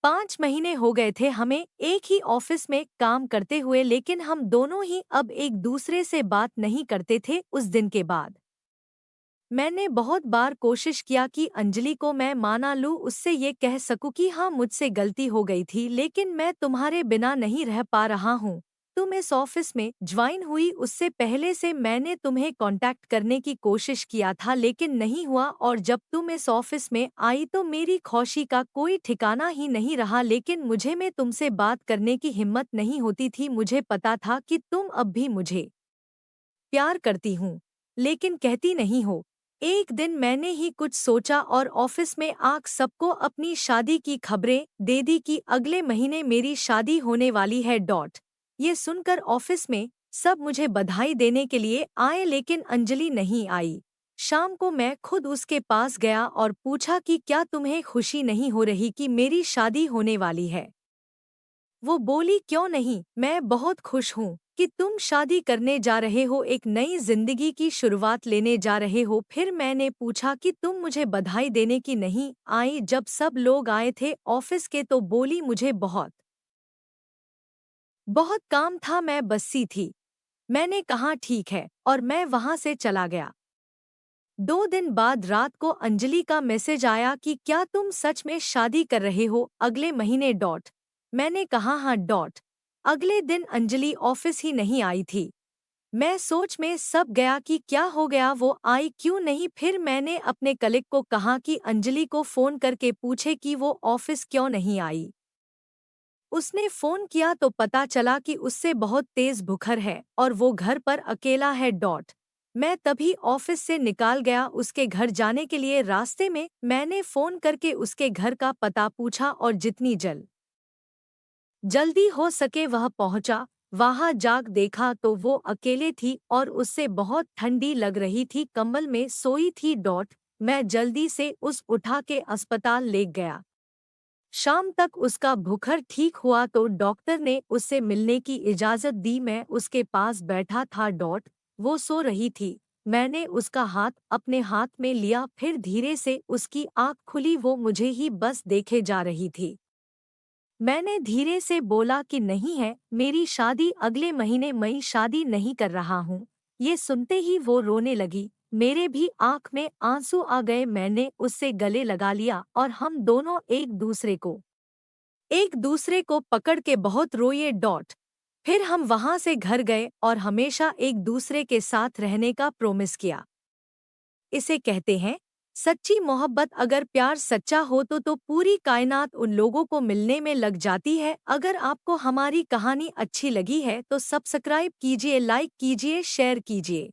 5 महीने हो गए थे हमें एक ही ऑफिस में काम करते हुए, लेकिन हम दोनों ही अब एक दूसरे से बात नहीं करते थे। उस दिन के बाद मैंने बहुत बार कोशिश किया कि अंजलि को मैं माना लूं, उससे ये कह सकूं कि हाँ मुझसे गलती हो गई थी, लेकिन मैं तुम्हारे बिना नहीं रह पा रहा हूँ। तुम इस ऑफिस में ज्वाइन हुई उससे पहले से मैंने तुम्हें कांटेक्ट करने की कोशिश किया था, लेकिन नहीं हुआ, और जब तुम इस ऑफिस में आई तो मेरी खुशी का कोई ठिकाना ही नहीं रहा। लेकिन मुझे में तुमसे बात करने की हिम्मत नहीं होती थी। मुझे पता था कि तुम अब भी मुझे प्यार करती हूँ, लेकिन कहती नहीं हो। एक दिन मैंने ही कुछ सोचा और ऑफिस में आग सबको अपनी शादी की खबरें दे दी कि अगले महीने मेरी शादी होने वाली है। ये सुनकर ऑफिस में सब मुझे बधाई देने के लिए आए, लेकिन अंजलि नहीं आई। शाम को मैं खुद उसके पास गया और पूछा कि क्या तुम्हें खुशी नहीं हो रही कि मेरी शादी होने वाली है। वो बोली, क्यों नहीं, मैं बहुत खुश हूँ कि तुम शादी करने जा रहे हो, एक नई जिंदगी की शुरुआत लेने जा रहे हो। फिर मैंने पूछा कि तुम मुझे बधाई देने की नहीं आई जब सब लोग आए थे ऑफिस के, तो बोली मुझे बहुत बहुत काम था, मैं बस्सी थी। मैंने कहा ठीक है और मैं वहां से चला गया। 2 दिन बाद रात को अंजलि का मैसेज आया कि क्या तुम सच में शादी कर रहे हो अगले महीने। मैंने कहा हाँ। अगले दिन अंजलि ऑफिस ही नहीं आई थी। मैं सोच में सब गया कि क्या हो गया, वो आई क्यों नहीं। फिर मैंने अपने कलीग को कहा कि अंजलि को फोन करके पूछे कि वो ऑफिस क्यों नहीं आई। उसने फोन किया तो पता चला कि उससे बहुत तेज बुखार है और वो घर पर अकेला है। मैं तभी ऑफिस से निकाल गया उसके घर जाने के लिए। रास्ते में मैंने फोन करके उसके घर का पता पूछा और जितनी जल्दी हो सके वह पहुंचा। वहां जाग देखा तो वो अकेले थी और उससे बहुत ठंडी लग रही थी, कंबल में सोई थी। मैं जल्दी से उस उठा के अस्पताल ले गया। शाम तक उसका बुखार ठीक हुआ तो डॉक्टर ने उससे मिलने की इजाज़त दी। मैं उसके पास बैठा था। वो सो रही थी। मैंने उसका हाथ अपने हाथ में लिया, फिर धीरे से उसकी आँख खुली। वो मुझे ही बस देखे जा रही थी। मैंने धीरे से बोला कि नहीं है, मेरी शादी अगले महीने, मई शादी नहीं कर रहा हूँ। ये सुनते ही वो रोने लगी। मेरे भी आँख में आंसू आ गए। मैंने उससे गले लगा लिया और हम दोनों एक दूसरे को पकड़ के बहुत रोए। फिर हम वहां से घर गए और हमेशा एक दूसरे के साथ रहने का प्रॉमिस किया। इसे कहते हैं सच्ची मोहब्बत। अगर प्यार सच्चा हो तो पूरी कायनात उन लोगों को मिलने में लग जाती है। अगर आपको हमारी कहानी अच्छी लगी है तो सब्सक्राइब कीजिए, लाइक कीजिए, शेयर कीजिए।